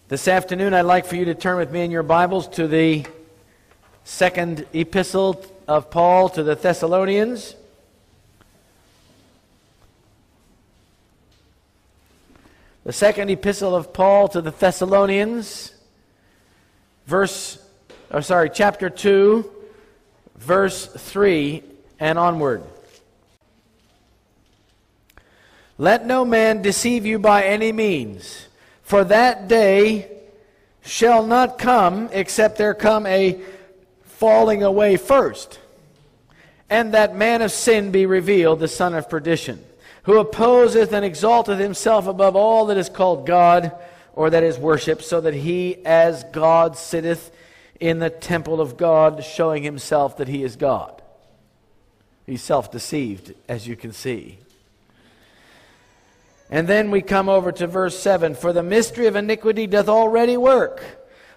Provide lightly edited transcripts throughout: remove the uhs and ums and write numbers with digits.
This afternoon, I'd like for you to turn with me in your Bibles to the second epistle of Paul to the Thessalonians. The second epistle of Paul to the Thessalonians, chapter 2, verse 3 and onward. Let no man deceive you by any means, for that day shall not come except there come a falling away first, and that man of sin be revealed, the son of perdition, who opposeth and exalteth himself above all that is called God, or that is worshipped, so that he as God sitteth in the temple of God, showing himself that he is God. He's self-deceived, as you can see. And then we come over to verse 7. For the mystery of iniquity doth already work.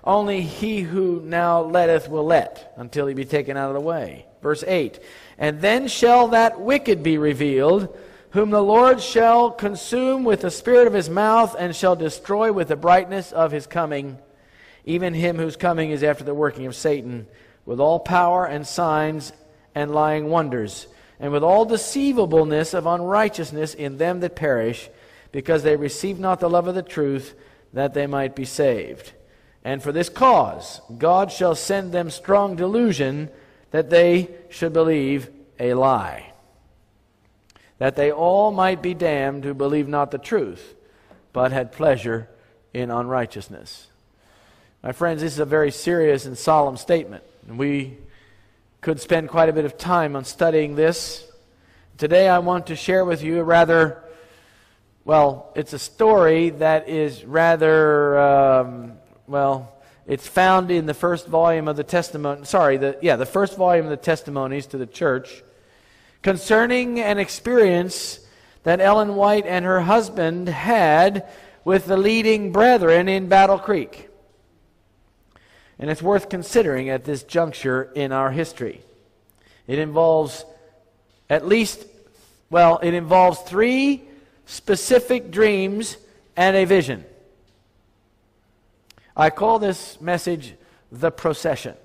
Only he who now letteth will let, until he be taken out of the way. Verse 8. And then shall that wicked be revealed, whom the Lord shall consume with the spirit of his mouth, and shall destroy with the brightness of his coming, even him whose coming is after the working of Satan, with all power and signs and lying wonders, and with all deceivableness of unrighteousness in them that perish, because they receive not the love of the truth, that they might be saved. And for this cause God shall send them strong delusion, that they should believe a lie, that they all might be damned who believe not the truth, but had pleasure in unrighteousness. My friends, this is a very serious and solemn statement, and we could spend quite a bit of time on studying this. Today I want to share with you it's a story that is it's found in the first volume of the the first volume of the Testimonies to the Church, concerning an experience that Ellen White and her husband had with the leading brethren in Battle Creek. And it's worth considering at this juncture in our history. It involves three specific dreams and a vision. I call this message the procession.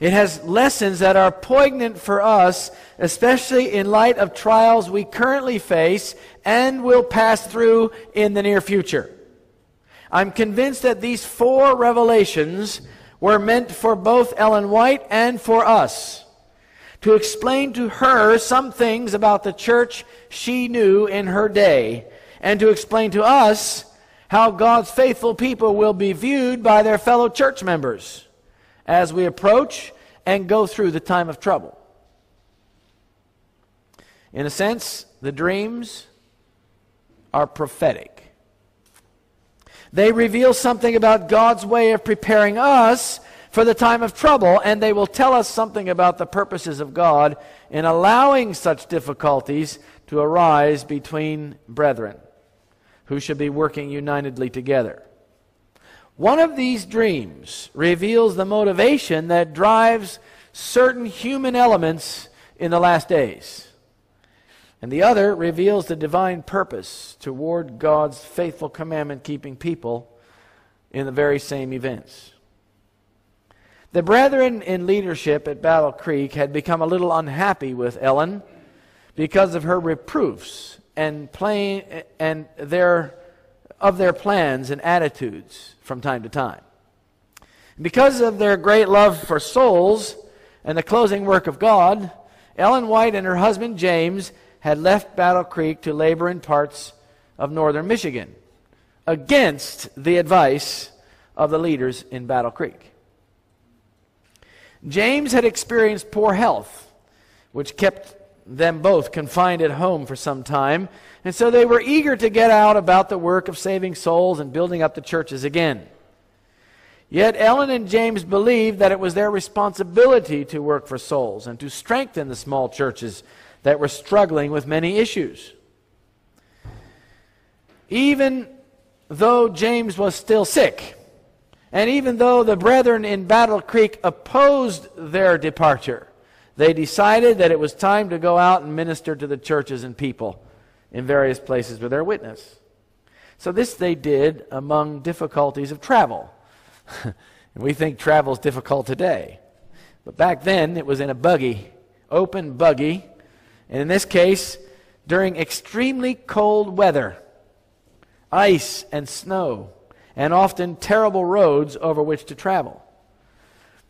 It has lessons that are poignant for us, especially in light of trials we currently face and will pass through in the near future. I'm convinced that these four revelations were meant for both Ellen White and for us, to explain to her some things about the church she knew in her day, and to explain to us how God's faithful people will be viewed by their fellow church members as we approach and go through the time of trouble. In a sense, the dreams are prophetic. They reveal something about God's way of preparing us for the time of trouble, and they will tell us something about the purposes of God in allowing such difficulties to arise between brethren who should be working unitedly together. One of these dreams reveals the motivation that drives certain human elements in the last days, and the other reveals the divine purpose toward God's faithful commandment-keeping people in the very same events. The brethren in leadership at Battle Creek had become a little unhappy with Ellen because of her reproofs of their plans and attitudes from time to time. Because of their great love for souls and the closing work of God, Ellen White and her husband James had left Battle Creek to labor in parts of northern Michigan against the advice of the leaders in Battle Creek. James had experienced poor health, which kept them both confined at home for some time, and so they were eager to get out about the work of saving souls and building up the churches again. Yet Ellen and James believed that it was their responsibility to work for souls and to strengthen the small churches that were struggling with many issues. Even though James was still sick, and even though the brethren in Battle Creek opposed their departure, they decided that it was time to go out and minister to the churches and people in various places with their witness. So this they did among difficulties of travel. And we think travel is difficult today. But back then, it was in a buggy, open buggy. And in this case, during extremely cold weather, ice and snow, and often terrible roads over which to travel.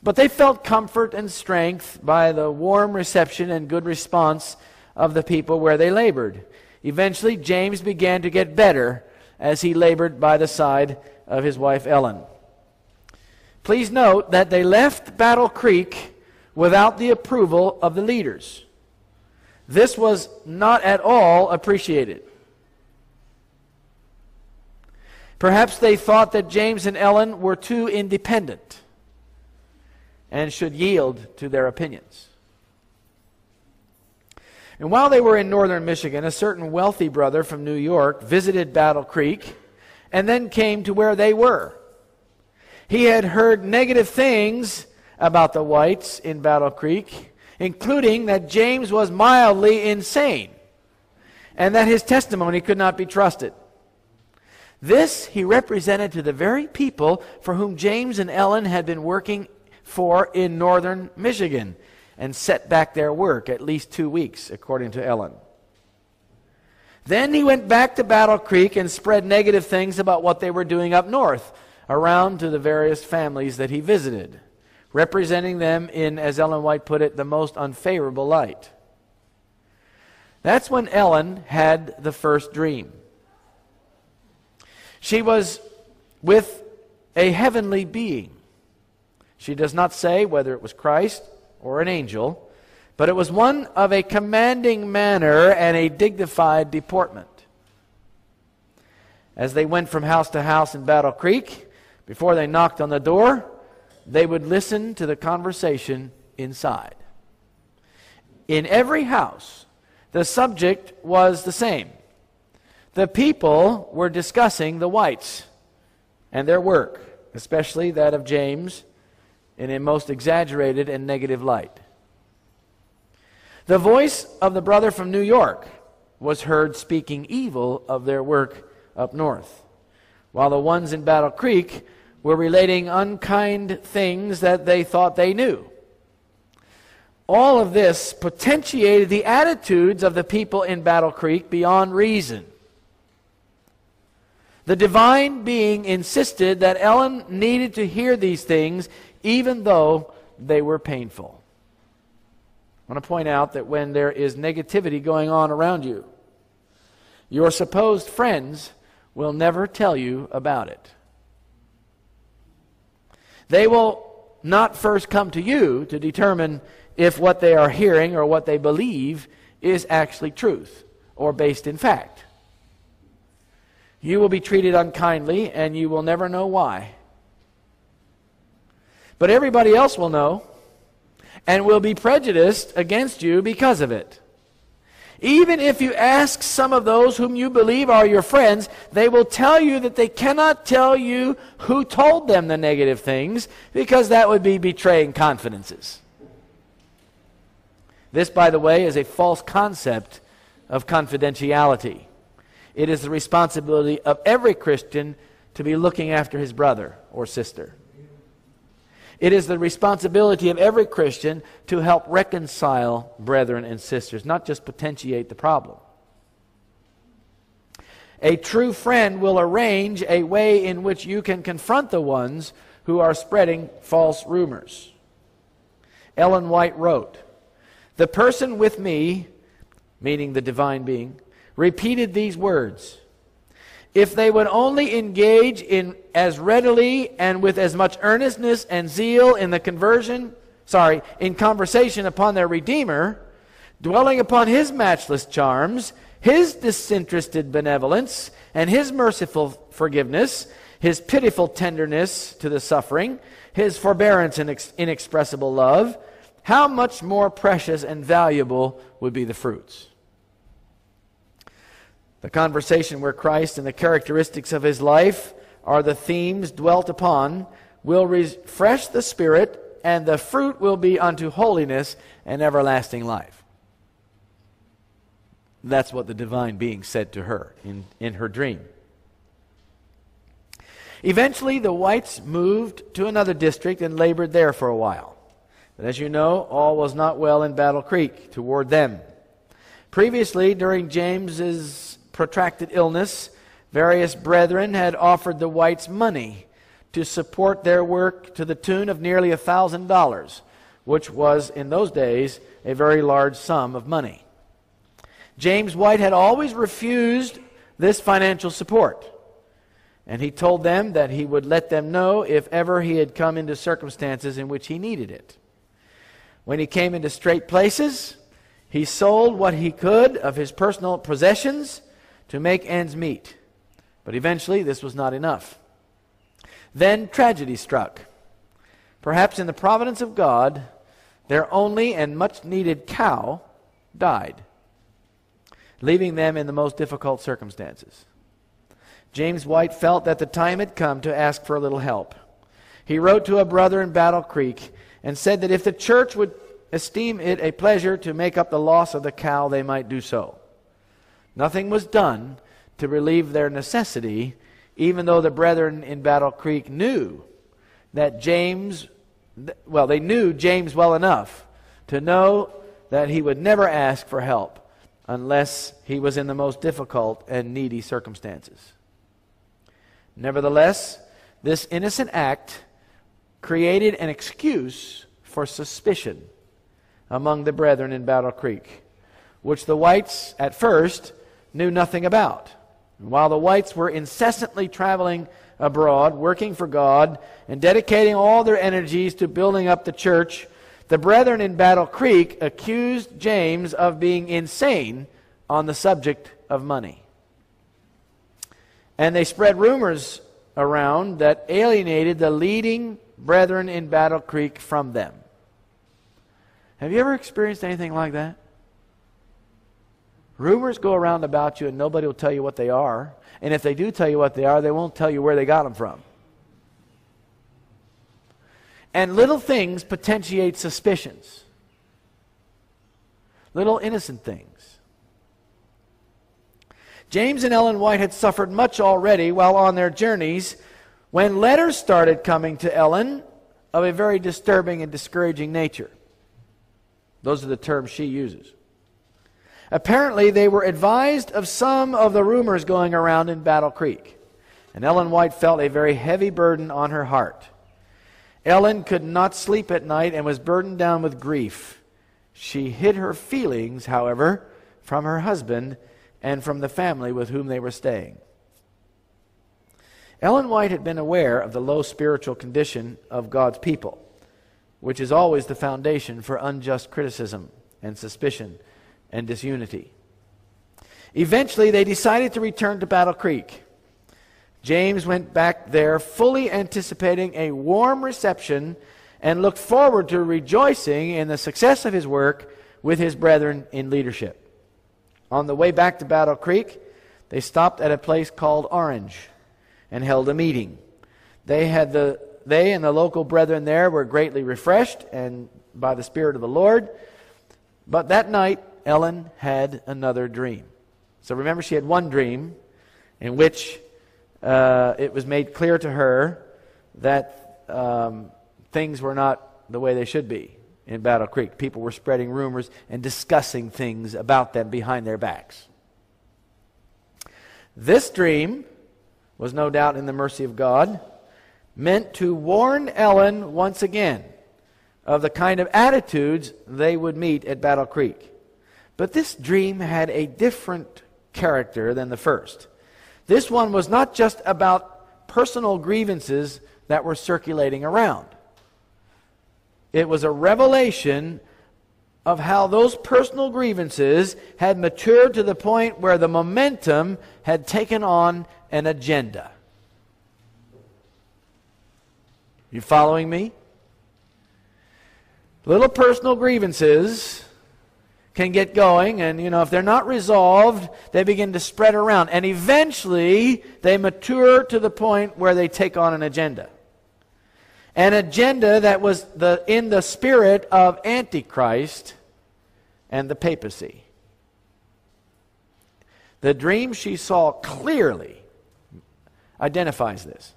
But they felt comfort and strength by the warm reception and good response of the people where they labored. Eventually, James began to get better as he labored by the side of his wife Ellen. Please note that they left Battle Creek without the approval of the leaders. This was not at all appreciated. Perhaps they thought that James and Ellen were too independent and should yield to their opinions. And while they were in northern Michigan, a certain wealthy brother from New York visited Battle Creek and then came to where they were. He had heard negative things about the whites in Battle Creek, including that James was mildly insane and that his testimony could not be trusted. This he represented to the very people for whom James and Ellen had been working for in northern Michigan, and set back their work at least 2 weeks, according to Ellen. Then he went back to Battle Creek and spread negative things about what they were doing up north, around to the various families that he visited, representing them in, as Ellen White put it, the most unfavorable light. That's when Ellen had the first dream. She was with a heavenly being. She does not say whether it was Christ or an angel, but it was one of a commanding manner and a dignified deportment. As they went from house to house in Battle Creek, before they knocked on the door, they would listen to the conversation inside. In every house, the subject was the same. The people were discussing the whites and their work, especially that of James, in a most exaggerated and negative light. The voice of the brother from New York was heard speaking evil of their work up north, while the ones in Battle Creek were relating unkind things that they thought they knew. All of this potentiated the attitudes of the people in Battle Creek beyond reason. The divine being insisted that Ellen needed to hear these things even though they were painful. I want to point out that when there is negativity going on around you, your supposed friends will never tell you about it. They will not first come to you to determine if what they are hearing or what they believe is actually truth or based in fact. You will be treated unkindly and you will never know why. But everybody else will know and will be prejudiced against you because of it. Even if you ask some of those whom you believe are your friends, they will tell you that they cannot tell you who told them the negative things, because that would be betraying confidences. This, by the way, is a false concept of confidentiality. It is the responsibility of every Christian to be looking after his brother or sister. It is the responsibility of every Christian to help reconcile brethren and sisters, not just potentiate the problem. A true friend will arrange a way in which you can confront the ones who are spreading false rumors. Ellen White wrote, "The person with me," meaning the divine being, "repeated these words. If they would only engage in as readily and with as much earnestness and zeal in in conversation upon their Redeemer, dwelling upon His matchless charms, His disinterested benevolence, and His merciful forgiveness, His pitiful tenderness to the suffering, His forbearance and inexpressible love, how much more precious and valuable would be the fruits." The conversation where Christ and the characteristics of His life are the themes dwelt upon will refresh the spirit, and the fruit will be unto holiness and everlasting life. That's what the divine being said to her in her dream. Eventually, the whites moved to another district and labored there for a while. But as you know, all was not well in Battle Creek toward them. Previously, during James's protracted illness, various brethren had offered the whites money to support their work to the tune of nearly $1,000, which was, in those days, a very large sum of money. James White had always refused this financial support, and he told them that he would let them know if ever he had come into circumstances in which he needed it. When he came into straight places, he sold what he could of his personal possessions to make ends meet. But eventually, this was not enough. Then tragedy struck. Perhaps in the providence of God, their only and much needed cow died, leaving them in the most difficult circumstances. James White felt that the time had come to ask for a little help. He wrote to a brother in Battle Creek and said that if the church would esteem it a pleasure to make up the loss of the cow, they might do so. Nothing was done to relieve their necessity, even though the brethren in Battle Creek knew that they knew James well enough to know that he would never ask for help unless he was in the most difficult and needy circumstances. Nevertheless, this innocent act created an excuse for suspicion among the brethren in Battle Creek, which the whites at first knew nothing about. And while the whites were incessantly traveling abroad, working for God, and dedicating all their energies to building up the church, the brethren in Battle Creek accused James of being insane on the subject of money. And they spread rumors around that alienated the leading brethren in Battle Creek from them. Have you ever experienced anything like that? Rumors go around about you and nobody will tell you what they are. And if they do tell you what they are, they won't tell you where they got them from. And little things potentiate suspicions. Little innocent things. James and Ellen White had suffered much already while on their journeys when letters started coming to Ellen of a very disturbing and discouraging nature. Those are the terms she uses. Apparently, they were advised of some of the rumors going around in Battle Creek, and Ellen White felt a very heavy burden on her heart. Ellen could not sleep at night and was burdened down with grief. She hid her feelings, however, from her husband and from the family with whom they were staying. Ellen White had been aware of the low spiritual condition of God's people, which is always the foundation for unjust criticism and suspicion and disunity. Eventually, they decided to return to Battle Creek. James went back there fully anticipating a warm reception and looked forward to rejoicing in the success of his work with his brethren in leadership. On the way back to Battle Creek, they stopped at a place called Orange and held a meeting. They and the local brethren there were greatly refreshed and by the Spirit of the Lord. But that night, Ellen had another dream. So remember, she had one dream in which it was made clear to her that things were not the way they should be in Battle Creek. People were spreading rumors and discussing things about them behind their backs. This dream was no doubt in the mercy of God, meant to warn Ellen once again of the kind of attitudes they would meet at Battle Creek. But this dream had a different character than the first. This one was not just about personal grievances that were circulating around. It was a revelation of how those personal grievances had matured to the point where the momentum had taken on an agenda. You following me? Little personal grievances can get going, and if they're not resolved, they begin to spread around, and eventually they mature to the point where they take on an agenda. An agenda that was in the spirit of Antichrist and the papacy. The dream she saw clearly identifies this.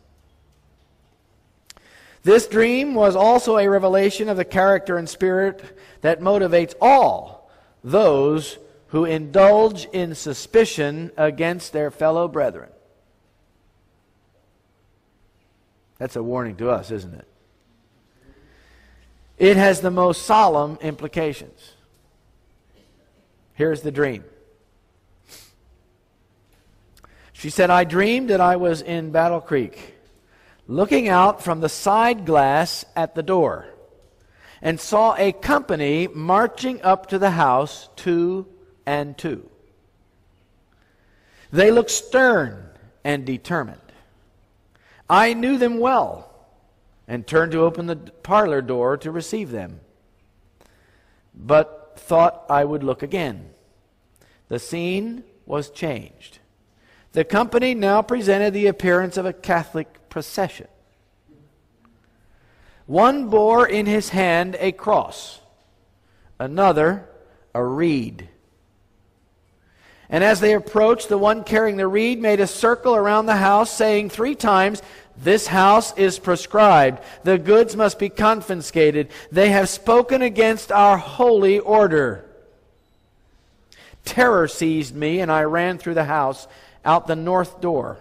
This dream was also a revelation of the character and spirit that motivates all those who indulge in suspicion against their fellow brethren. That's a warning to us, isn't it? It has the most solemn implications. Here's the dream. She said, I dreamed that I was in Battle Creek, looking out from the side glass at the door, and saw a company marching up to the house, 2 and 2. They looked stern and determined. I knew them well, and turned to open the parlor door to receive them, but thought I would look again. The scene was changed. The company now presented the appearance of a Catholic procession. One bore in his hand a cross, another a reed. And as they approached, the one carrying the reed made a circle around the house, saying 3 times, This house is proscribed. The goods must be confiscated. They have spoken against our holy order. Terror seized me, and I ran through the house out the north door,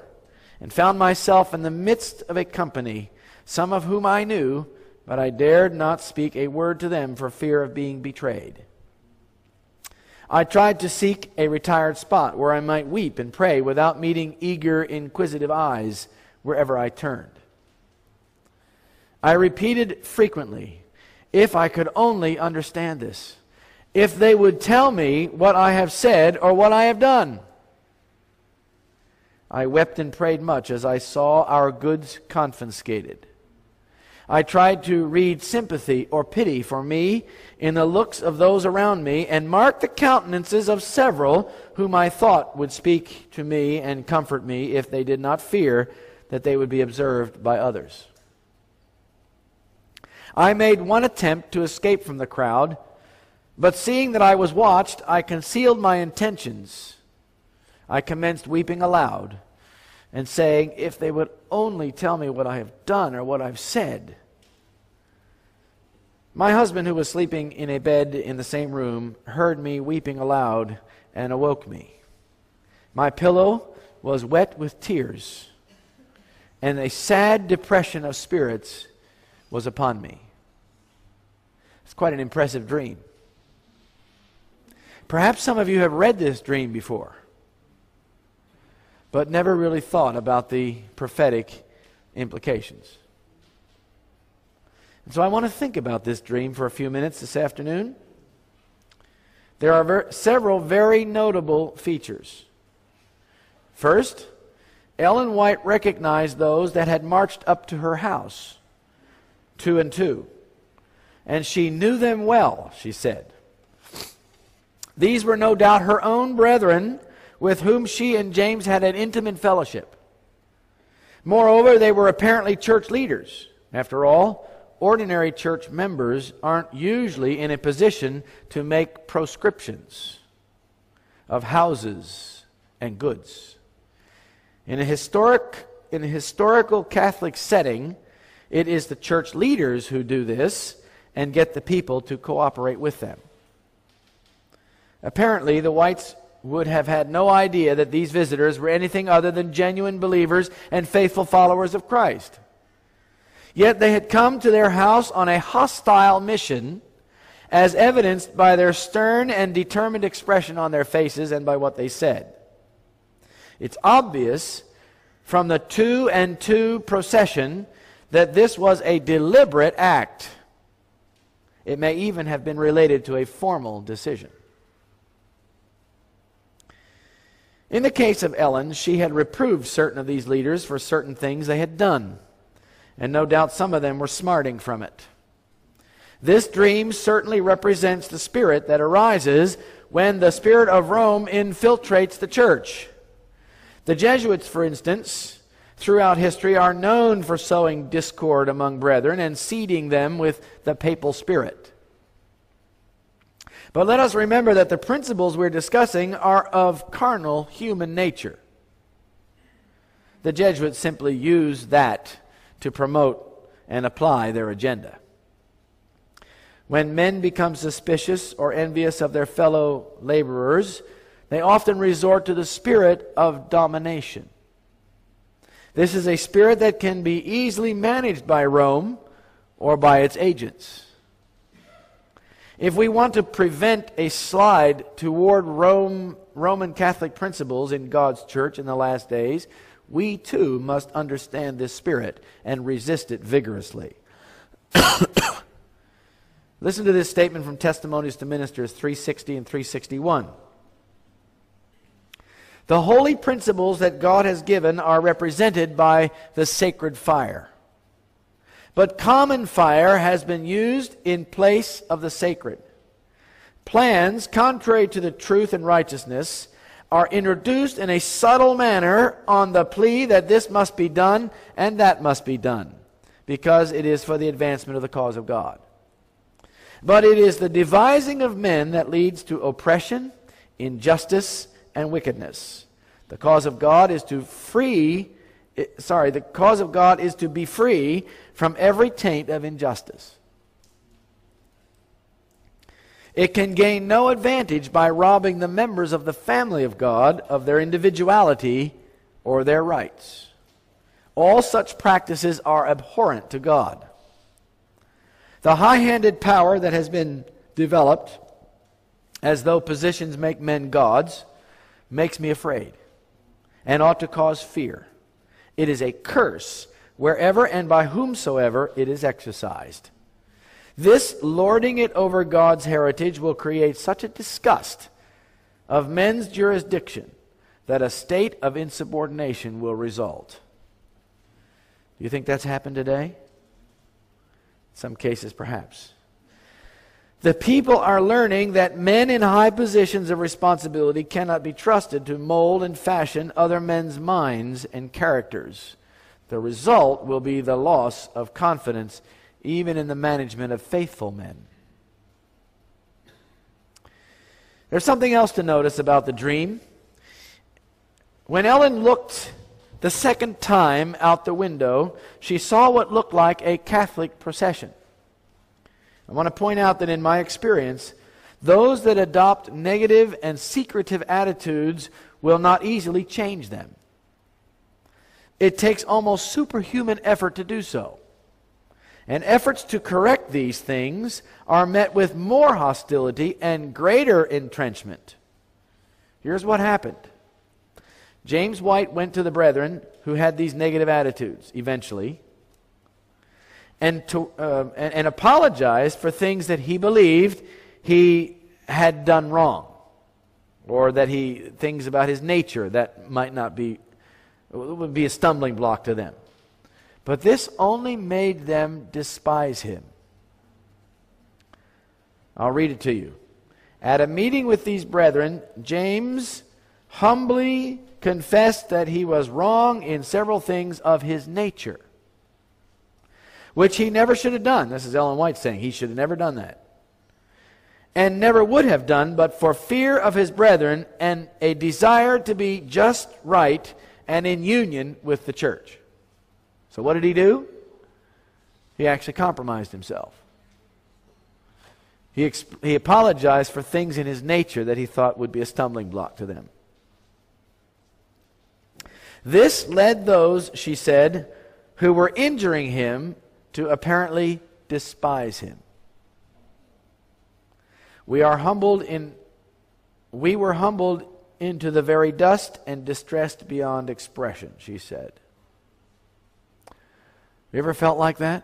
and found myself in the midst of a company, some of whom I knew, but I dared not speak a word to them for fear of being betrayed. I tried to seek a retired spot where I might weep and pray without meeting eager, inquisitive eyes wherever I turned. I repeated frequently, if I could only understand this, if they would tell me what I have said or what I have done. I wept and prayed much as I saw our goods confiscated. I tried to read sympathy or pity for me in the looks of those around me, and marked the countenances of several whom I thought would speak to me and comfort me if they did not fear that they would be observed by others. I made one attempt to escape from the crowd, but seeing that I was watched, I concealed my intentions. I commenced weeping aloud and saying, if they would only tell me what I have done or what I've said. My husband, who was sleeping in a bed in the same room, heard me weeping aloud and awoke me. My pillow was wet with tears, and a sad depression of spirits was upon me. It's quite an impressive dream. Perhaps some of you have read this dream before, but never really thought about the prophetic implications. And so I want to think about this dream for a few minutes this afternoon. There are several very notable features. First, Ellen White recognized those that had marched up to her house, 2 and 2. And she knew them well, she said. These were no doubt her own brethren with whom she and James had an intimate fellowship. Moreover, they were apparently church leaders. After all, ordinary church members aren't usually in a position to make proscriptions of houses and goods. In a historical Catholic setting, it is the church leaders who do this and get the people to cooperate with them. Apparently, the Whites would have had no idea that these visitors were anything other than genuine believers and faithful followers of Christ. Yet they had come to their house on a hostile mission, as evidenced by their stern and determined expression on their faces and by what they said. It's obvious from the 2 and 2 procession that this was a deliberate act. It may even have been related to a formal decision. In the case of Ellen, she had reproved certain of these leaders for certain things they had done, and no doubt some of them were smarting from it. This dream certainly represents the spirit that arises when the spirit of Rome infiltrates the church. The Jesuits, for instance, throughout history are known for sowing discord among brethren and seeding them with the papal spirit. But let us remember that the principles we're discussing are of carnal human nature. The Jesuits simply used that to promote and apply their agenda. When men become suspicious or envious of their fellow laborers, they often resort to the spirit of domination. This is a spirit that can be easily managed by Rome or by its agents. If we want to prevent a slide toward Roman Catholic principles in God's church in the last days, we too must understand this spirit and resist it vigorously. Listen to this statement from Testimonies to Ministers 360 and 361. The holy principles that God has given are represented by the sacred fire. But common fire has been used in place of the sacred. Plans contrary to the truth and righteousness are introduced in a subtle manner on the plea that this must be done and that must be done, because it is for the advancement of the cause of God. But it is the devising of men that leads to oppression, injustice, and wickedness. The cause of God is to be free from every taint of injustice. It can gain no advantage by robbing the members of the family of God of their individuality or their rights. All such practices are abhorrent to God. The high-handed power that has been developed, as though positions make men gods, makes me afraid and ought to cause fear. It is a curse wherever and by whomsoever it is exercised. This lording it over God's heritage will create such a disgust of men's jurisdiction that a state of insubordination will result. Do you think that's happened today? Some cases, perhaps. The people are learning that men in high positions of responsibility cannot be trusted to mold and fashion other men's minds and characters. The result will be the loss of confidence even in the management of faithful men. There's something else to notice about the dream. When Ellen looked the second time out the window, she saw what looked like a Catholic procession. I want to point out that in my experience, those that adopt negative and secretive attitudes will not easily change them. It takes almost superhuman effort to do so. And efforts to correct these things are met with more hostility and greater entrenchment. Here's what happened. James White went to the brethren who had these negative attitudes eventually and apologized for things that he believed he had done wrong, or that things about his nature that would be a stumbling block to them. But this only made them despise him. I'll read it to you. At a meeting with these brethren, James humbly confessed that he was wrong in several things of his nature, which he never should have done. This is Ellen White saying he should have never done that. And never would have done, but for fear of his brethren and a desire to be just right and in union with the church. So what did he do? He actually compromised himself. He apologized for things in his nature that he thought would be a stumbling block to them. This led those, she said, who were injuring him to apparently despise him. We were humbled into the very dust and distressed beyond expression, she said. You ever felt like that?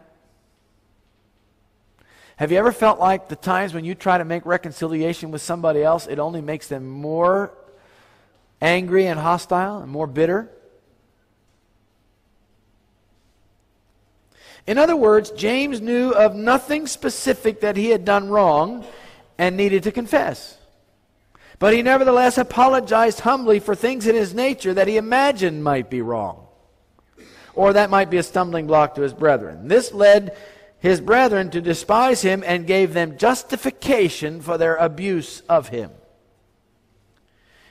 Have you ever felt like the times when you try to make reconciliation with somebody else, it only makes them more angry and hostile and more bitter? In other words, James knew of nothing specific that he had done wrong and needed to confess. But he nevertheless apologized humbly for things in his nature that he imagined might be wrong, or that might be a stumbling block to his brethren. This led his brethren to despise him and gave them justification for their abuse of him.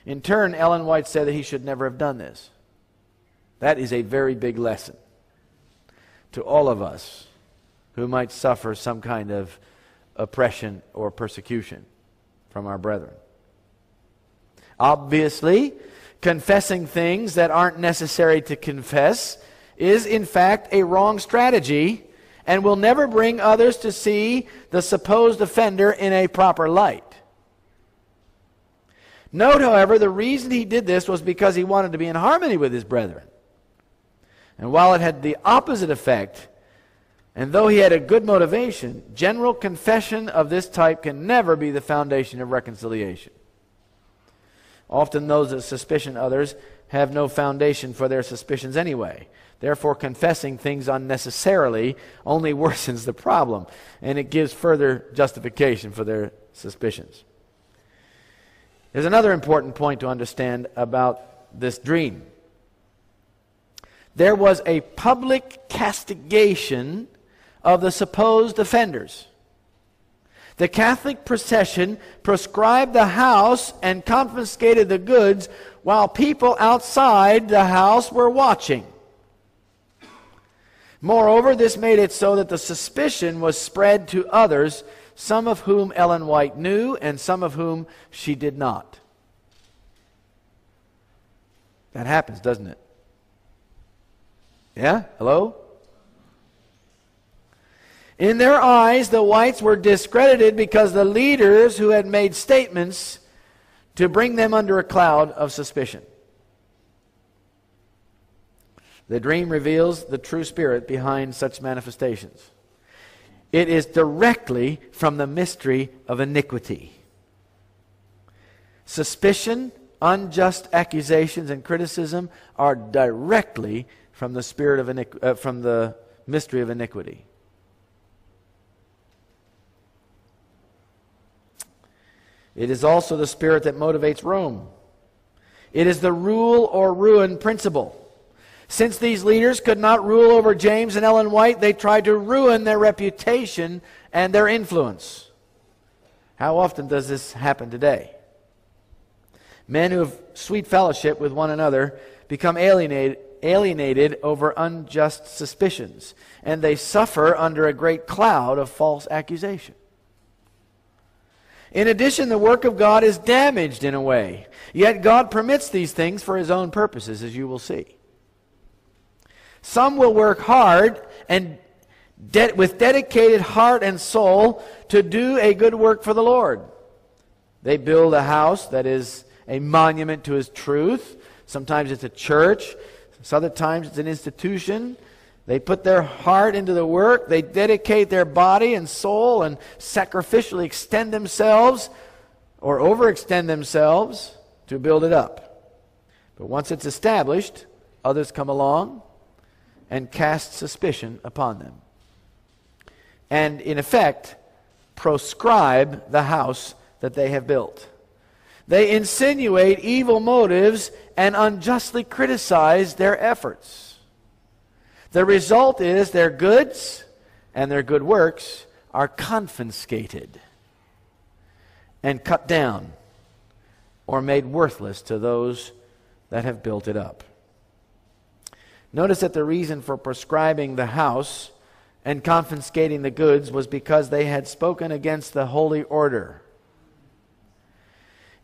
In turn, Ellen White said that he should never have done this. That is a very big lesson to all of us who might suffer some kind of oppression or persecution from our brethren. Obviously, confessing things that aren't necessary to confess is in fact a wrong strategy and will never bring others to see the supposed offender in a proper light. Note, however, the reason he did this was because he wanted to be in harmony with his brethren. And while it had the opposite effect, and though he had a good motivation, general confession of this type can never be the foundation of reconciliation. Often those that suspicion others have no foundation for their suspicions anyway. Therefore, confessing things unnecessarily only worsens the problem, and it gives further justification for their suspicions. There's another important point to understand about this dream. There was a public castigation of the supposed offenders. The Catholic procession proscribed the house and confiscated the goods while people outside the house were watching. Moreover, this made it so that the suspicion was spread to others, some of whom Ellen White knew and some of whom she did not. That happens, doesn't it? Yeah? Hello? In their eyes, the Whites were discredited because the leaders who had made statements to bring them under a cloud of suspicion. The dream reveals the true spirit behind such manifestations. It is directly from the mystery of iniquity. Suspicion, unjust accusations, and criticism are directly from the spirit of from the mystery of iniquity. It is also the spirit that motivates Rome. It is the rule or ruin principle. Since these leaders could not rule over James and Ellen White, they tried to ruin their reputation and their influence. How often does this happen today? Men who have sweet fellowship with one another become alienated over unjust suspicions, and they suffer under a great cloud of false accusation. In addition, the work of God is damaged in a way. Yet God permits these things for His own purposes, as you will see. Some will work hard and with dedicated heart and soul to do a good work for the Lord. They build a house that is a monument to His truth. Sometimes it's a church. Other times it's an institution. They put their heart into the work. They dedicate their body and soul and sacrificially extend themselves or overextend themselves to build it up. But once it's established, others come along and cast suspicion upon them. And in effect, proscribe the house that they have built. They insinuate evil motives and unjustly criticize their efforts. The result is their goods and their good works are confiscated and cut down or made worthless to those that have built it up. Notice that the reason for proscribing the house and confiscating the goods was because they had spoken against the holy order.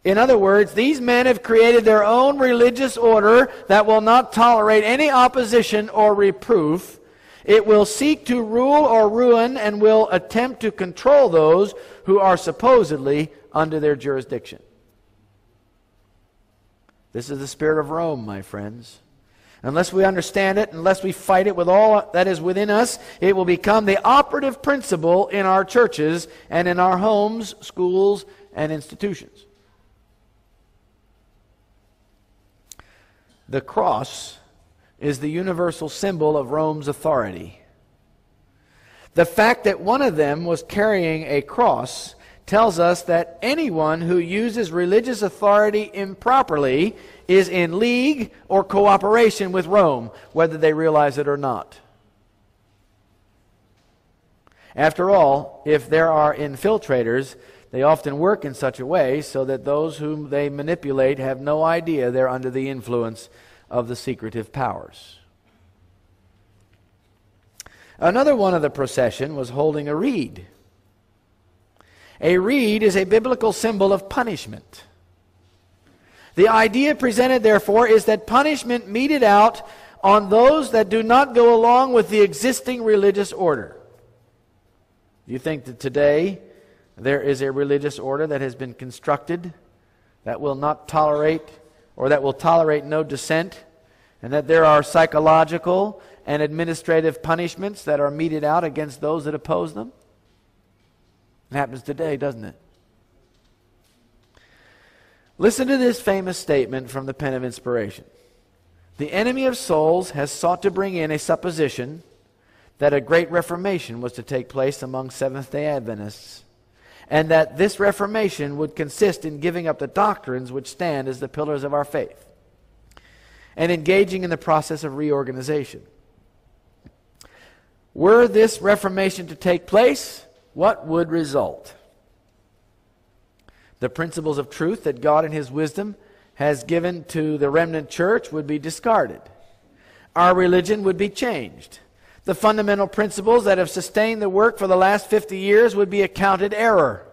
In other words, these men have created their own religious order that will not tolerate any opposition or reproof. It will seek to rule or ruin and will attempt to control those who are supposedly under their jurisdiction. This is the spirit of Rome, my friends. Unless we understand it, unless we fight it with all that is within us, it will become the operative principle in our churches and in our homes, schools, and institutions. The cross is the universal symbol of Rome's authority. The fact that one of them was carrying a cross tells us that anyone who uses religious authority improperly is in league or cooperation with Rome, whether they realize it or not. After all, if there are infiltrators, they often work in such a way so that those whom they manipulate have no idea they're under the influence of the secretive powers. Another one of the procession was holding a reed. A reed is a biblical symbol of punishment. The idea presented, therefore, is that punishment meted out on those that do not go along with the existing religious order. Do you think that today there is a religious order that has been constructed that will not tolerate, or that will tolerate no dissent, and that there are psychological and administrative punishments that are meted out against those that oppose them? It happens today, doesn't it? Listen to this famous statement from the pen of inspiration. The enemy of souls has sought to bring in a supposition that a great reformation was to take place among Seventh-day Adventists, and that this reformation would consist in giving up the doctrines which stand as the pillars of our faith and engaging in the process of reorganization. Were this reformation to take place, what would result? The principles of truth that God in His wisdom has given to the remnant church would be discarded. Our religion would be changed. The fundamental principles that have sustained the work for the last 50 years would be accounted error.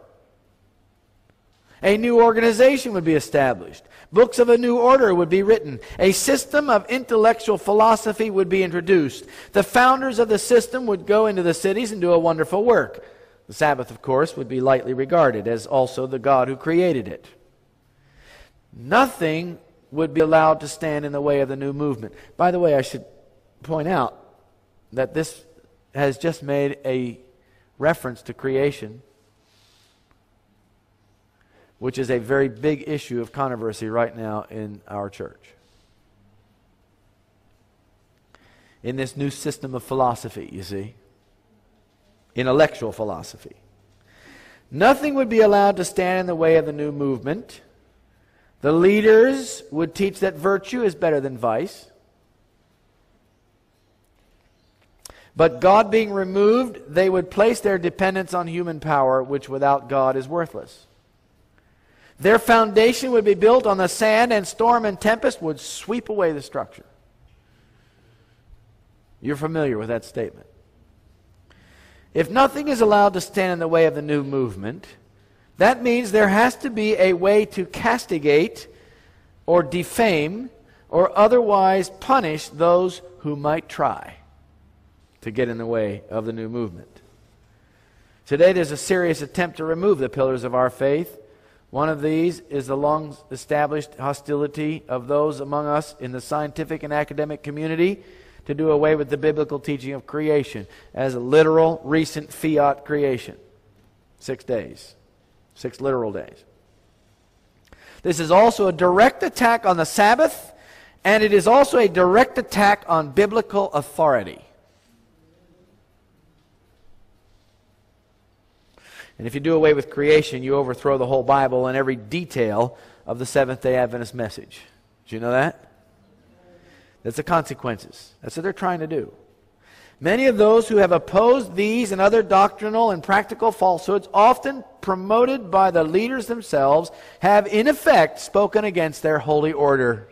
A new organization would be established. Books of a new order would be written. A system of intellectual philosophy would be introduced. The founders of the system would go into the cities and do a wonderful work. The Sabbath, of course, would be lightly regarded, as also the God who created it. Nothing would be allowed to stand in the way of the new movement. By the way, I should point out that this has just made a reference to creation, which is a very big issue of controversy right now in our church. In this new system of philosophy, you see, intellectual philosophy. Nothing would be allowed to stand in the way of the new movement. The leaders would teach that virtue is better than vice. But God being removed, they would place their dependence on human power, which without God is worthless. Their foundation would be built on the sand, and storm and tempest would sweep away the structure. You're familiar with that statement. If nothing is allowed to stand in the way of the new movement, that means there has to be a way to castigate or defame or otherwise punish those who might try to get in the way of the new movement. Today there's a serious attempt to remove the pillars of our faith. One of these is the long-established hostility of those among us in the scientific and academic community to do away with the biblical teaching of creation as a literal, recent fiat creation. 6 days. 6 literal days. This is also a direct attack on the Sabbath, and it is also a direct attack on biblical authority. And if you do away with creation, you overthrow the whole Bible and every detail of the Seventh-day Adventist message. Did you know that? That's the consequences. That's what they're trying to do. Many of those who have opposed these and other doctrinal and practical falsehoods, often promoted by the leaders themselves, have in effect spoken against their holy order,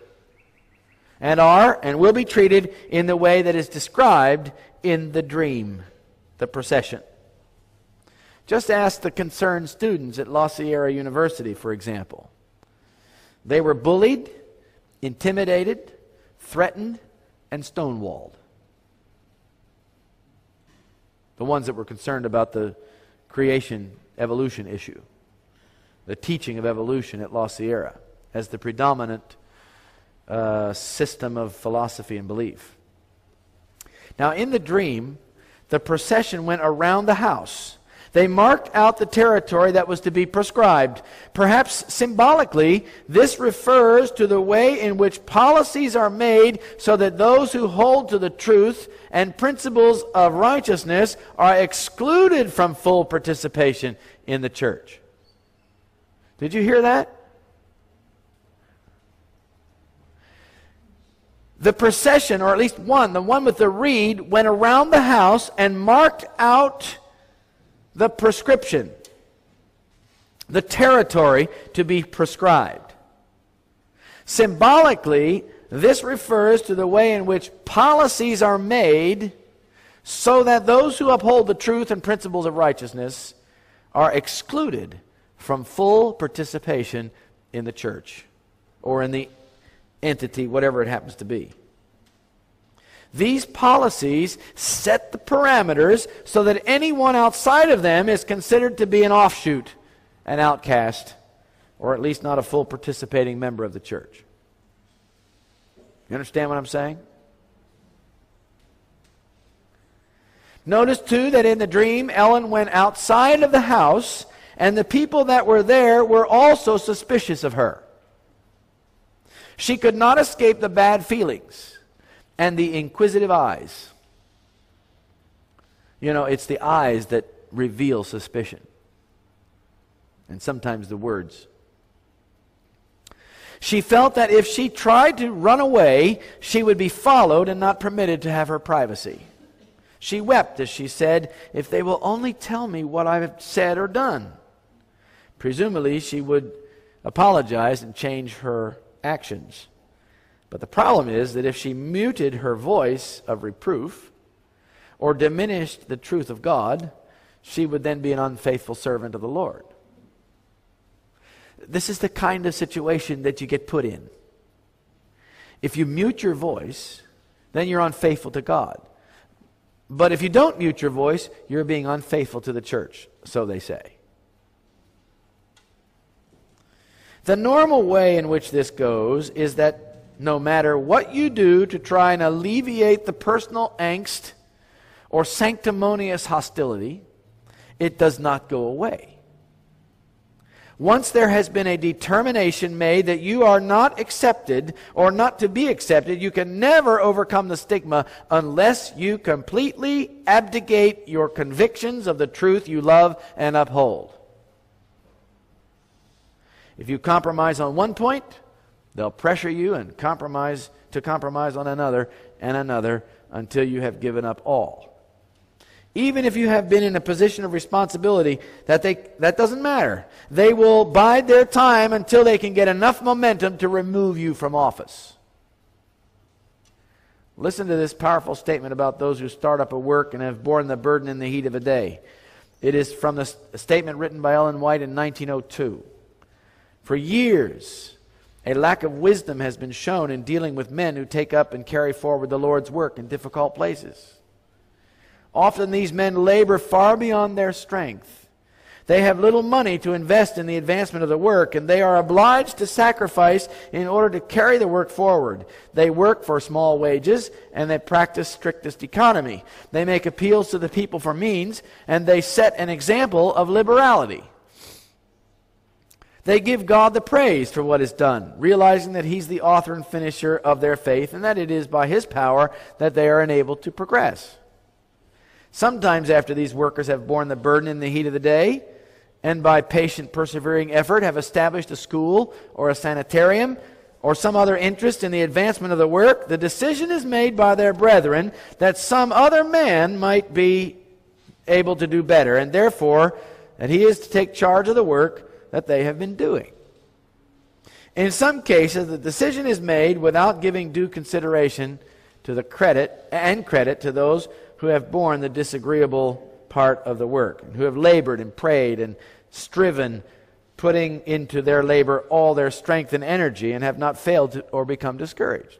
and are and will be treated in the way that is described in the dream, the procession. Just ask the concerned students at La Sierra University, for example. They were bullied, intimidated, threatened, and stonewalled. The ones that were concerned about the creation evolution issue, the teaching of evolution at La Sierra as the predominant system of philosophy and belief. Now, in the dream, the procession went around the house. They marked out the territory that was to be prescribed. Perhaps symbolically, this refers to the way in which policies are made so that those who hold to the truth and principles of righteousness are excluded from full participation in the church. Did you hear that? The procession, or at least one, the one with the reed, went around the house and marked out the prescription, the territory to be prescribed. Symbolically, this refers to the way in which policies are made so that those who uphold the truth and principles of righteousness are excluded from full participation in the church or in the entity, whatever it happens to be. These policies set the parameters so that anyone outside of them is considered to be an offshoot, an outcast, or at least not a full participating member of the church. You understand what I'm saying? Notice too that in the dream, Ellen went outside of the house, and the people that were there were also suspicious of her. She could not escape the bad feelings and the inquisitive eyes. You know, it's the eyes that reveal suspicion, and sometimes the words. She felt that if she tried to run away, she would be followed and not permitted to have her privacy. She wept as she said, "If they will only tell me what I have said or done." Presumably, she would apologize and change her actions. But the problem is that if she muted her voice of reproof or diminished the truth of God, she would then be an unfaithful servant of the Lord. This is the kind of situation that you get put in. If you mute your voice, then you're unfaithful to God. But if you don't mute your voice, you're being unfaithful to the church, so they say. The normal way in which this goes is that no matter what you do to try and alleviate the personal angst or sanctimonious hostility, it does not go away. Once there has been a determination made that you are not accepted or not to be accepted, you can never overcome the stigma unless you completely abdicate your convictions of the truth you love and uphold. If you compromise on one point, they'll pressure you and compromise on another and another until you have given up all. Even if you have been in a position of responsibility, that doesn't matter. They will bide their time until they can get enough momentum to remove you from office. Listen to this powerful statement about those who start up a work and have borne the burden in the heat of a day. It is from a statement written by Ellen White in 1902. For years, a lack of wisdom has been shown in dealing with men who take up and carry forward the Lord's work in difficult places. Often these men labor far beyond their strength. They have little money to invest in the advancement of the work, and they are obliged to sacrifice in order to carry the work forward. They work for small wages, and they practice strictest economy. They make appeals to the people for means, and they set an example of liberality. They give God the praise for what is done, realizing that He's the author and finisher of their faith, and that it is by His power that they are enabled to progress. Sometimes after these workers have borne the burden in the heat of the day, and by patient, persevering effort have established a school or a sanitarium or some other interest in the advancement of the work, the decision is made by their brethren that some other man might be able to do better, and therefore that he is to take charge of the work that they have been doing. In some cases, the decision is made without giving due consideration to the credit to those who have borne the disagreeable part of the work, and who have labored and prayed and striven, putting into their labor all their strength and energy, and have not failed to, or become discouraged.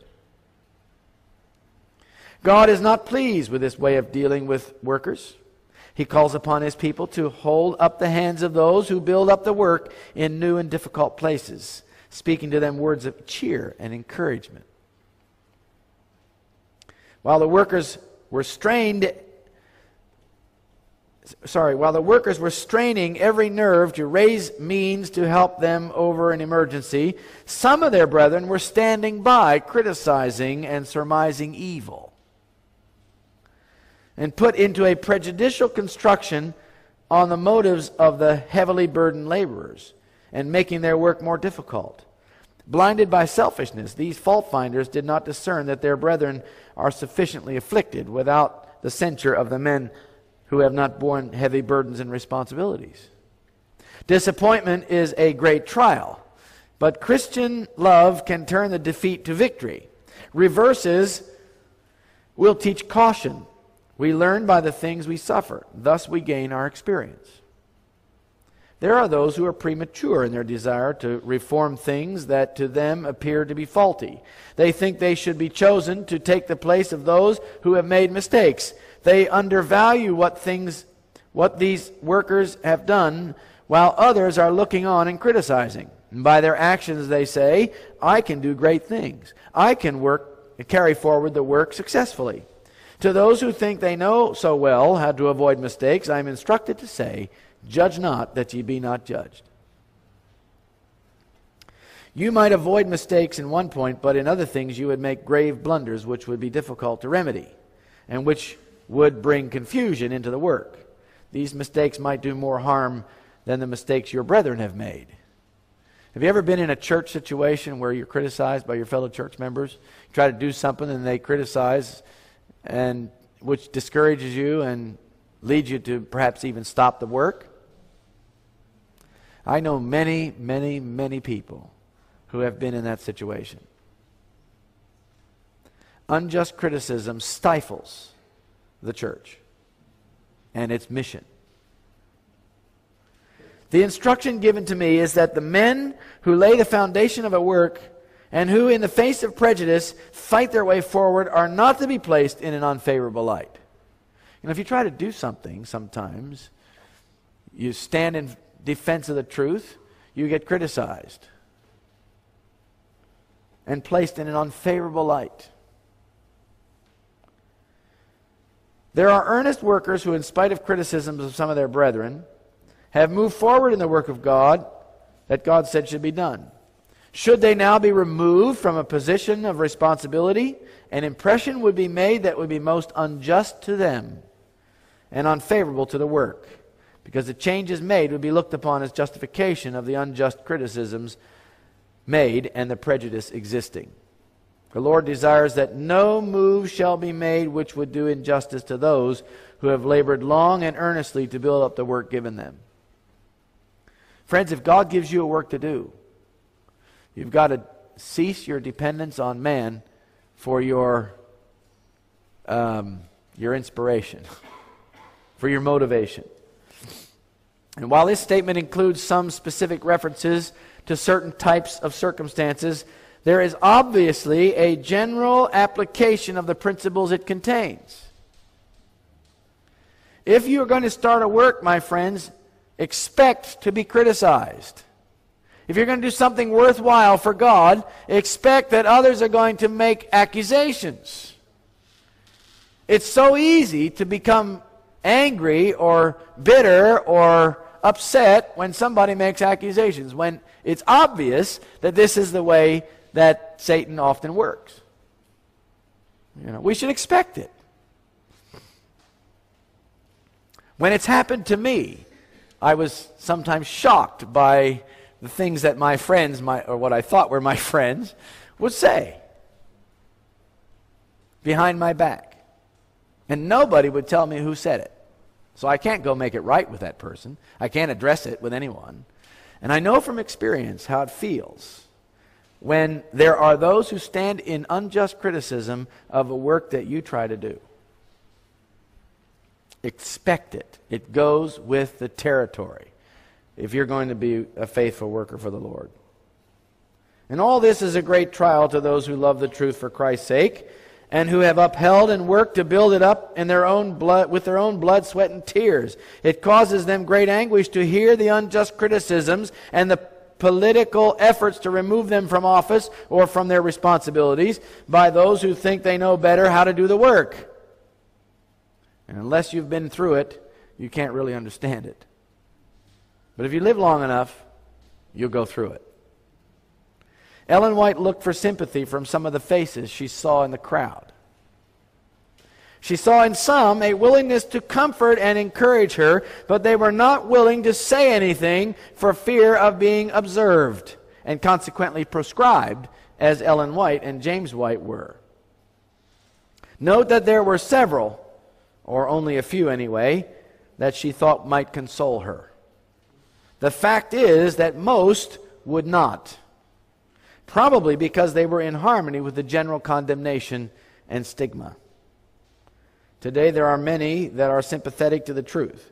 God is not pleased with this way of dealing with workers. He calls upon His people to hold up the hands of those who build up the work in new and difficult places, speaking to them words of cheer and encouragement. While the workers were straining every nerve to raise means to help them over an emergency, some of their brethren were standing by, criticizing and surmising evil, and put into a prejudicial construction on the motives of the heavily burdened laborers, and making their work more difficult. Blinded by selfishness, these fault-finders did not discern that their brethren are sufficiently afflicted without the censure of the men who have not borne heavy burdens and responsibilities. Disappointment is a great trial, but Christian love can turn the defeat to victory. Reverses will teach caution, We learn by the things we suffer. Thus we gain our experience. There are those who are premature in their desire to reform things that to them appear to be faulty. They think they should be chosen to take the place of those who have made mistakes. They undervalue what these workers have done, while others are looking on and criticizing. And by their actions they say, I can do great things. I can carry forward the work successfully. To those who think they know so well how to avoid mistakes, I am instructed to say, judge not, that ye be not judged. You might avoid mistakes in one point, but in other things you would make grave blunders which would be difficult to remedy, and which would bring confusion into the work. These mistakes might do more harm than the mistakes your brethren have made. Have you ever been in a church situation where you're criticized by your fellow church members? You try to do something and they criticize, and which discourages you and leads you to perhaps even stop the work? I know many, many, many people who have been in that situation. Unjust criticism stifles the church and its mission. The instruction given to me is that the men who lay the foundation of a work and who, in the face of prejudice, fight their way forward are not to be placed in an unfavorable light. You know, if you try to do something, sometimes you stand in defense of the truth, you get criticized and placed in an unfavorable light. There are earnest workers who, in spite of criticisms of some of their brethren, have moved forward in the work of God that God said should be done. Should they now be removed from a position of responsibility, an impression would be made that would be most unjust to them and unfavorable to the work, because the changes made would be looked upon as justification of the unjust criticisms made and the prejudice existing. The Lord desires that no move shall be made which would do injustice to those who have labored long and earnestly to build up the work given them. Friends, if God gives you a work to do, you've got to cease your dependence on man for your inspiration, for your motivation. And while this statement includes some specific references to certain types of circumstances, there is obviously a general application of the principles it contains. If you are going to start a work, my friends, expect to be criticized. If you're going to do something worthwhile for God, expect that others are going to make accusations. It's so easy to become angry or bitter or upset when somebody makes accusations, when it's obvious that this is the way that Satan often works. You know, we should expect it. When it's happened to me, I was sometimes shocked by the things that my friends, or what I thought were my friends, would say behind my back. And nobody would tell me who said it. So I can't go make it right with that person. I can't address it with anyone. And I know from experience how it feels when there are those who stand in unjust criticism of a work that you try to do. Expect it. It goes with the territory if you're going to be a faithful worker for the Lord. And all this is a great trial to those who love the truth for Christ's sake, and who have upheld and worked to build it up in their own blood, with their own blood, sweat, and tears. It causes them great anguish to hear the unjust criticisms and the political efforts to remove them from office or from their responsibilities by those who think they know better how to do the work. And unless you've been through it, you can't really understand it. But if you live long enough, you'll go through it. Ellen White looked for sympathy from some of the faces she saw in the crowd. She saw in some a willingness to comfort and encourage her, but they were not willing to say anything for fear of being observed and consequently proscribed, as Ellen White and James White were. Note that there were several, or only a few anyway, that she thought might console her. The fact is that most would not. Probably because they were in harmony with the general condemnation and stigma. Today there are many that are sympathetic to the truth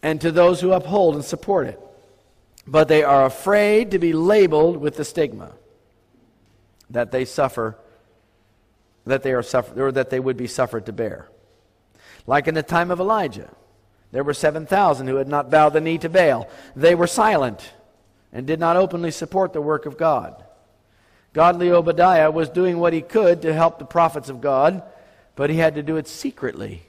and to those who uphold and support it. But they are afraid to be labeled with the stigma that they suffer, that they would be suffered to bear. Like in the time of Elijah, there were 7,000 who had not bowed the knee to Baal. They were silent and did not openly support the work of God. Godly Obadiah was doing what he could to help the prophets of God, but he had to do it secretly.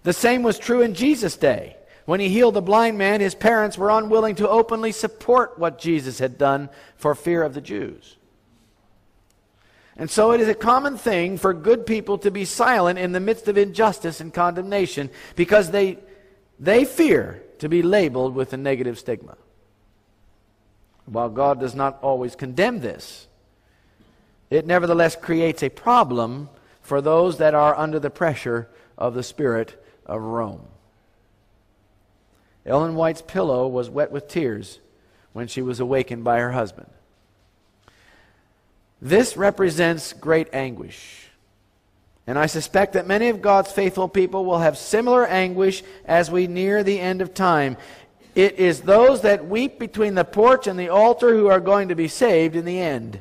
The same was true in Jesus' day. When he healed the blind man, his parents were unwilling to openly support what Jesus had done for fear of the Jews. And so it is a common thing for good people to be silent in the midst of injustice and condemnation because they fear to be labeled with a negative stigma. While God does not always condemn this, it nevertheless creates a problem for those that are under the pressure of the spirit of Rome. Ellen White's pillow was wet with tears when she was awakened by her husband. This represents great anguish. And I suspect that many of God's faithful people will have similar anguish as we near the end of time. It is those that weep between the porch and the altar who are going to be saved in the end.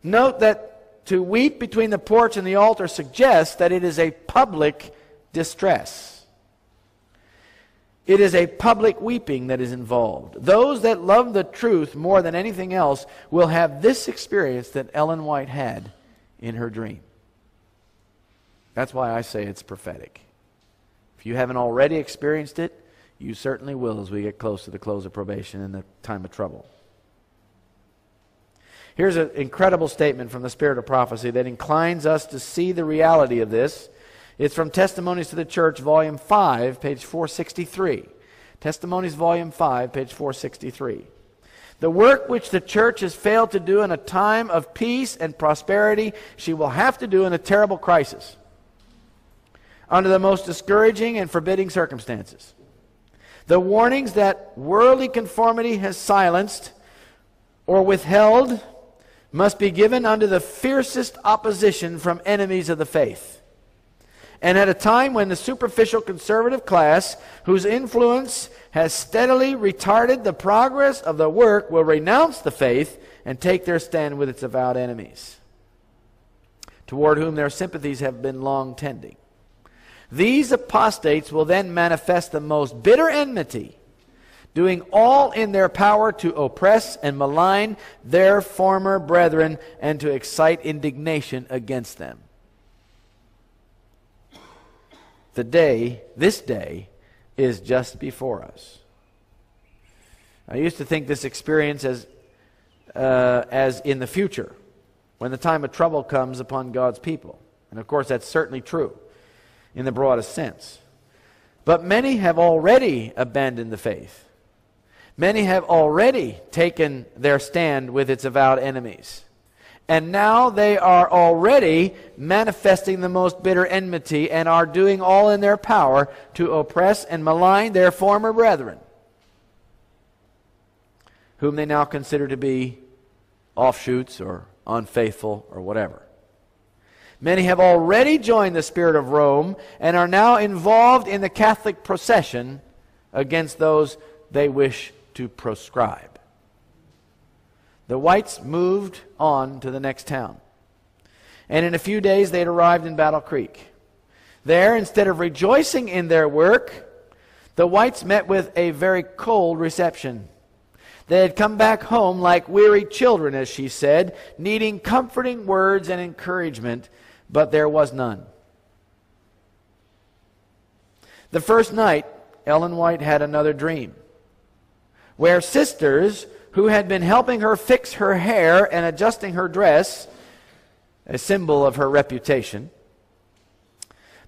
Note that to weep between the porch and the altar suggests that it is a public distress. It is a public weeping that is involved. Those that love the truth more than anything else will have this experience that Ellen White had in her dream. That's why I say it's prophetic. If you haven't already experienced it, you certainly will as we get close to the close of probation and the time of trouble. Here's an incredible statement from the Spirit of Prophecy that inclines us to see the reality of this. It's from Testimonies to the Church, Volume 5, page 463. Testimonies, Volume 5, page 463. The work which the church has failed to do in a time of peace and prosperity, she will have to do in a terrible crisis, under the most discouraging and forbidding circumstances. The warnings that worldly conformity has silenced or withheld must be given under the fiercest opposition from enemies of the faith. And at a time when the superficial conservative class, whose influence has steadily retarded the progress of the work, will renounce the faith and take their stand with its avowed enemies, toward whom their sympathies have been long tending. These apostates will then manifest the most bitter enmity, doing all in their power to oppress and malign their former brethren and to excite indignation against them. This day is just before us. I used to think this experience as in the future, when the time of trouble comes upon God's people. And of course that's certainly true in the broadest sense. But many have already abandoned the faith. Many have already taken their stand with its avowed enemies. And now they are already manifesting the most bitter enmity and are doing all in their power to oppress and malign their former brethren, whom they now consider to be offshoots or unfaithful or whatever. Many have already joined the spirit of Rome and are now involved in the Catholic procession against those they wish to proscribe. The Whites moved on to the next town, and in a few days they had arrived in Battle Creek. There, instead of rejoicing in their work, the Whites met with a very cold reception. They had come back home like weary children, as she said, needing comforting words and encouragement, but there was none. The first night, Ellen White had another dream, where sisters who had been helping her fix her hair and adjusting her dress, a symbol of her reputation,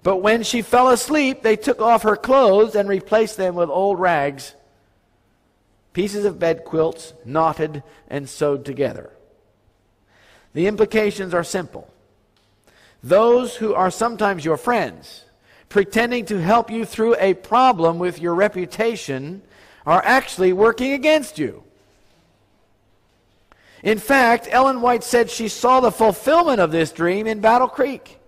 but when she fell asleep, they took off her clothes and replaced them with old rags, pieces of bed quilts, knotted and sewed together. The implications are simple. Those who are sometimes your friends, pretending to help you through a problem with your reputation, are actually working against you. In fact, Ellen White said she saw the fulfillment of this dream in Battle Creek.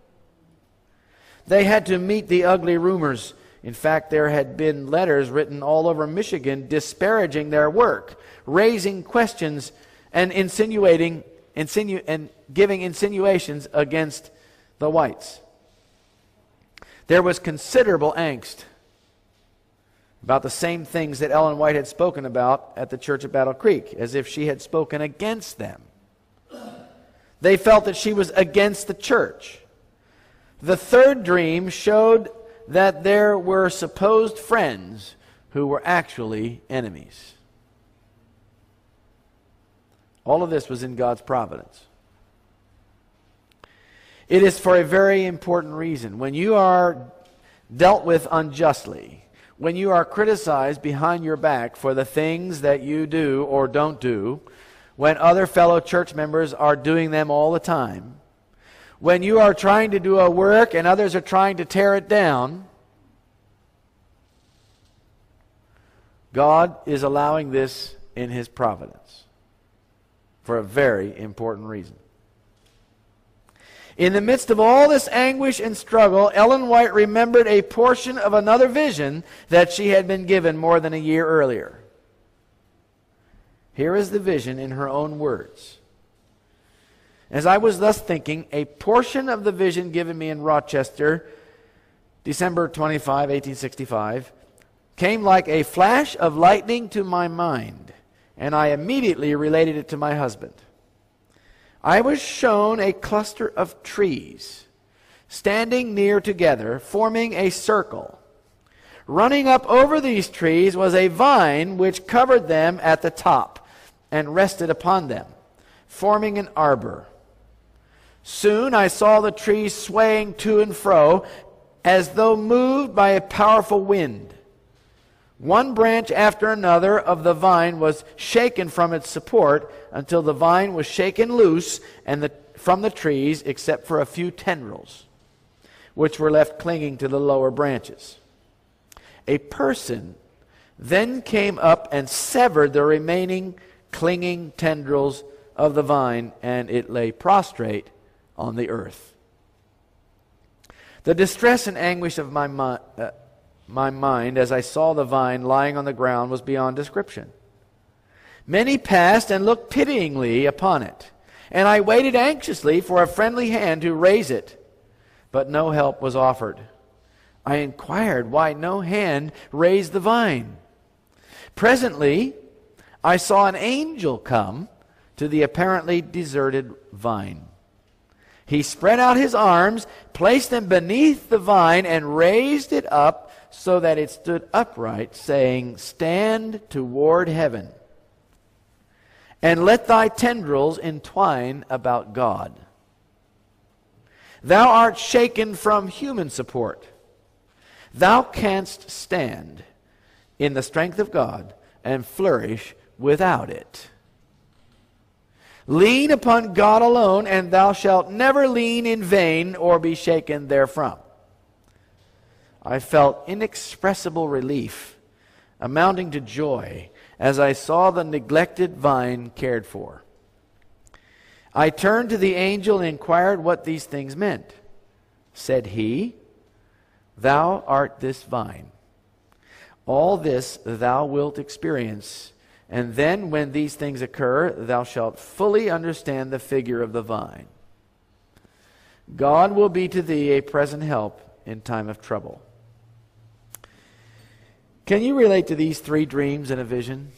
They had to meet the ugly rumors. In fact, there had been letters written all over Michigan disparaging their work, raising questions and giving insinuations against the whites. There was considerable angst about the same things that Ellen White had spoken about at the church at Battle Creek, as if she had spoken against them. They felt that she was against the church. The third dream showed that there were supposed friends who were actually enemies. All of this was in God's providence. It is for a very important reason. When you are dealt with unjustly, when you are criticized behind your back for the things that you do or don't do, when other fellow church members are doing them all the time, when you are trying to do a work and others are trying to tear it down, God is allowing this in His providence for a very important reason. In the midst of all this anguish and struggle, Ellen White remembered a portion of another vision that she had been given more than a year earlier. Here is the vision in her own words. As I was thus thinking, a portion of the vision given me in Rochester, December 25, 1865, came like a flash of lightning to my mind, and I immediately related it to my husband. I was shown a cluster of trees, standing near together, forming a circle. Running up over these trees was a vine which covered them at the top and rested upon them, forming an arbor. Soon I saw the trees swaying to and fro as though moved by a powerful wind. One branch after another of the vine was shaken from its support until the vine was shaken loose from the trees except for a few tendrils, which were left clinging to the lower branches. A person then came up and severed the remaining clinging tendrils of the vine, and it lay prostrate on the earth. The distress and anguish of my mind as I saw the vine lying on the ground was beyond description. Many passed and looked pityingly upon it, and I waited anxiously for a friendly hand to raise it, but no help was offered. I inquired why no hand raised the vine. Presently, I saw an angel come to the apparently deserted vine. He spread out his arms, placed them beneath the vine, and raised it up so that it stood upright, saying, "Stand toward heaven, and let thy tendrils entwine about God. Thou art shaken from human support. Thou canst stand in the strength of God and flourish without it. Lean upon God alone, and thou shalt never lean in vain or be shaken therefrom." I felt inexpressible relief, amounting to joy, as I saw the neglected vine cared for. I turned to the angel and inquired what these things meant. Said he, "Thou art this vine. All this thou wilt experience, and then when these things occur, thou shalt fully understand the figure of the vine. God will be to thee a present help in time of trouble." Can you relate to these three dreams in a vision?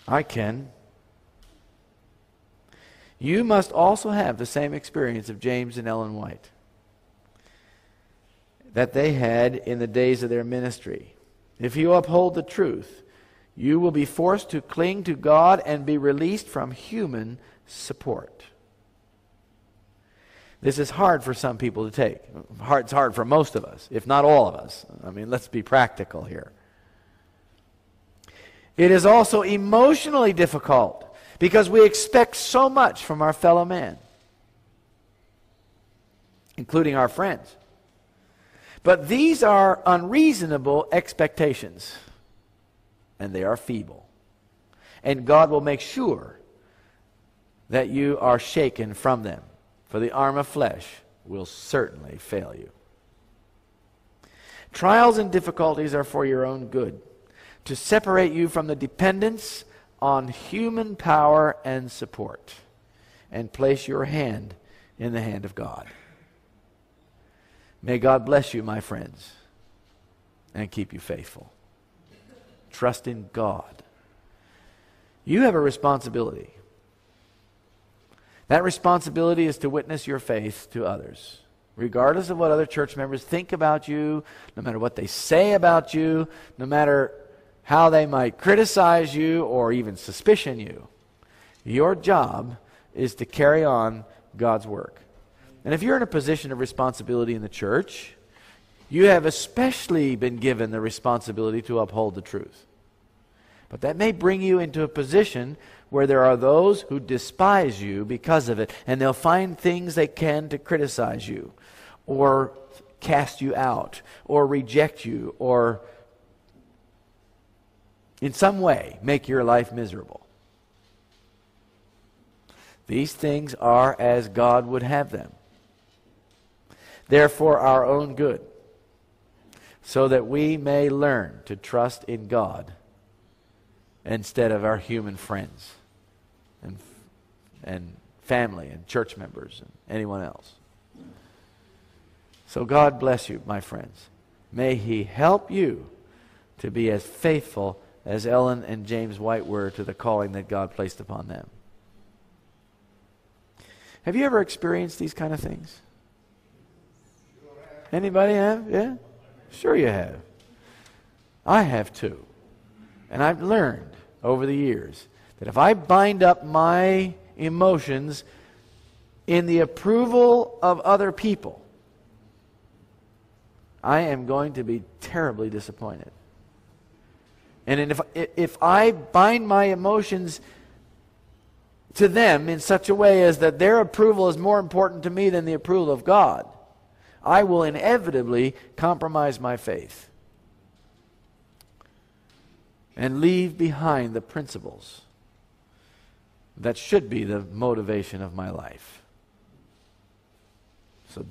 I can. You must also have the same experience of James and Ellen White that they had in the days of their ministry. If you uphold the truth, you will be forced to cling to God and be released from human support. This is hard for some people to take. It's hard for most of us, if not all of us. I mean, let's be practical here. It is also emotionally difficult because we expect so much from our fellow man, including our friends. But these are unreasonable expectations, and they are feeble. And God will make sure that you are shaken from them. For the arm of flesh will certainly fail you. Trials and difficulties are for your own good, to separate you from the dependence on human power and support, and place your hand in the hand of God. May God bless you, my friends, and keep you faithful. Trust in God. You have a responsibility. That responsibility is to witness your faith to others, regardless of what other church members think about you, no matter what they say about you, no matter how they might criticize you or even suspicion you. Your job is to carry on God's work. And if you're in a position of responsibility in the church, you have especially been given the responsibility to uphold the truth. But that may bring you into a position where there are those who despise you because of it, and they'll find things they can to criticize you, or cast you out, or reject you, or in some way make your life miserable. These things are as God would have them. Therefore, our own good, so that we may learn to trust in God instead of our human friends and family and church members and anyone else. So God bless you, my friends. May He help you to be as faithful as Ellen and James White were to the calling that God placed upon them. Have you ever experienced these kind of things? Anybody have? Yeah? Sure you have. I have too. And I've learned over the years that if I bind up my emotions in the approval of other people, I am going to be terribly disappointed. And if I bind my emotions to them in such a way as that their approval is more important to me than the approval of God, I will inevitably compromise my faith and leave behind the principles that should be the motivation of my life. So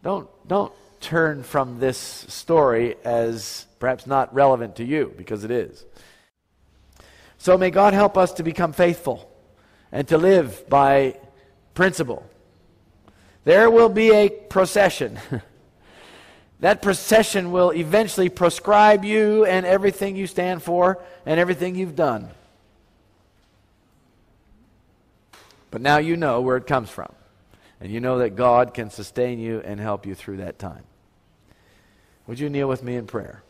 don't turn from this story as perhaps not relevant to you, because it is. So may God help us to become faithful and to live by principle. There will be a procession. That procession will eventually proscribe you and everything you stand for and everything you've done. But now you know where it comes from. And you know that God can sustain you and help you through that time. Would you kneel with me in prayer?